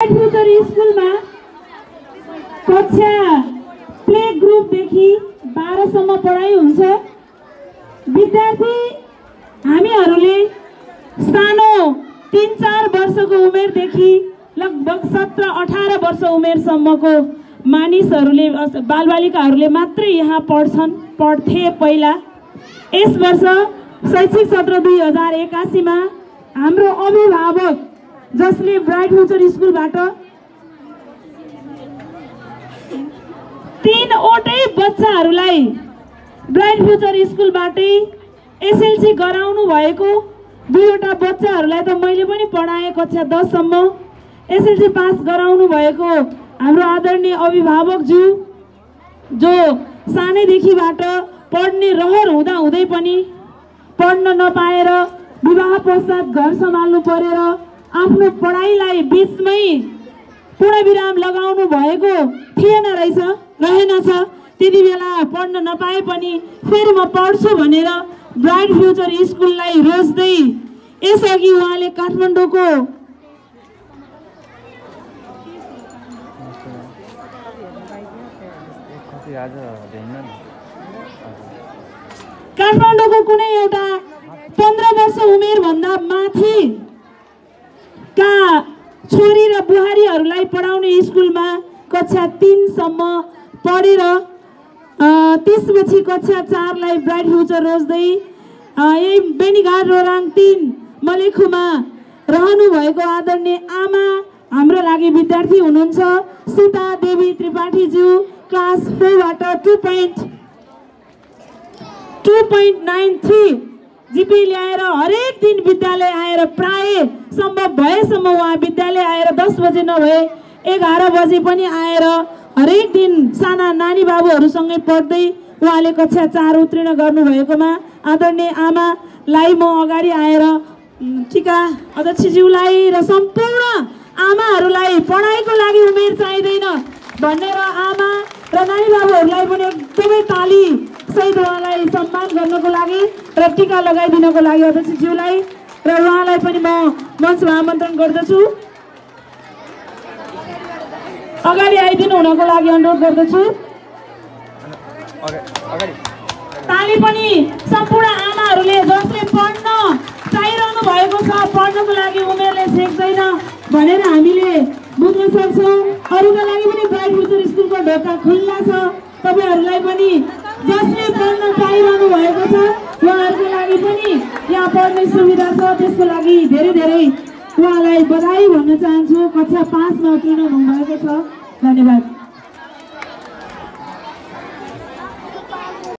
Future स्कुलमा कक्षा play ग्रुपदेखि 12 सम्म पढाइ हुन्छ। विद्यार्थी हामीहरूले सानो 3-4 वर्षको उमेरदेखि लगभग 17-18 वर्ष उमेरसम्मको मानिसहरूले बालबालिकाहरूले मात्रै यहाँ पढ्थे पहिला। यस वर्ष शैक्षिक सत्र 2081 मा हाम्रो अभिभावक जसले ब्राइट फ्युचर स्कुलबाट 3वटै बच्चाहरूलाई ब्राइट फ्युचर स्कुलबाटै एसएलसी गराउनु भएको 2वटा बच्चाहरूलाई त मैले पनि पढाएँ कक्षा 10 सम्म। एसएलसी पास गराउनु भएको हाम्रो आदरणीय अभिभावकज्यू जो सानैदेखिबाट पढ्ने रहर हुँदै पनि पढ्न नपाएर विवाह पश्चात घर सम्हाल्नु परेर आफ्नो पढाइलाई बीचमै पूर्णविराम लगाउनु भएको रहेनछ। त्यति बेला पढ्न नपाए पनि फेरि म पढ्छु भनेर ब्राइट फ्युचर स्कुललाई रोज्दै यसअघि उहाँले काठमाडौँको कुनै एउटा 15 वर्ष उमेरभन्दा माथि का छोरी र बुहारीहरूलाई पढाउने स्कुलमा कक्षा 3 सम्म पढेर त्यसपछि कक्षा 4 लाई ब्राइट फ्युचर रोज्दै यही बेनीघाट रोराङ 3 मलेखुमा रहनु भएको आदरणीय आमा हाम्रो लागि विद्यार्थी हुनुहुन्छ सीता देवी त्रिपाठीज्यू क्लास 4 बाट 2.93 जीपी ल्याएर हरेक दिन विद्यालय आएर प्राय सम्भव भएसम्म उहाँ विद्यालय आएर 10 बजे नभए 11 बजे पनि आएर हरेक दिन साना नानी बाबुहरूसँगै पढ्दै उहाँले कक्षा 4 उत्तीर्ण गर्नुभएकोमा आदरणीय आमालाई म अगाडि आएर टिका अध्यक्षज्यूलाई र सम्पूर्ण आमाहरूलाई पढाइको लागि उमेर चाहिँदैन भनेर आमा र नानी बाबुहरूलाई पनि एकदमै ताली सहित उहाँलाई सम्मान गर्नको लागि र टिका लगाइदिनको लागि अध्यक्षज्यूलाई र उहाँलाई पनि म मञ्चमा आमन्त्रण गर्दछु। अगाडि आइदिनु हुनको लागि अनुरोध गर्दछु। ताली पनि सम्पूर्ण आमाहरूले जसले पढ्न चाहिरहनु भएको छ पढ्नको लागि उमेरले सेक्दैन भनेर हामीले बुझ्न सक्छौँ। अरूका लागि पनि ब्राइट फ्युचर स्कुलको ढोका खुल्ला छ। तपाईहरूलाई पनि जसले पढ्न चाहिरहनु भएको छ उहाँहरूको लागि पनि यहाँ पढ्ने सुविधा छ। त्यसको लागि धेरै धेरै उहाँलाई बधाई भन्न चाहन्छु। कक्षा 5 मा उत्तीर्ण हुनुभएको छ। धन्यवाद।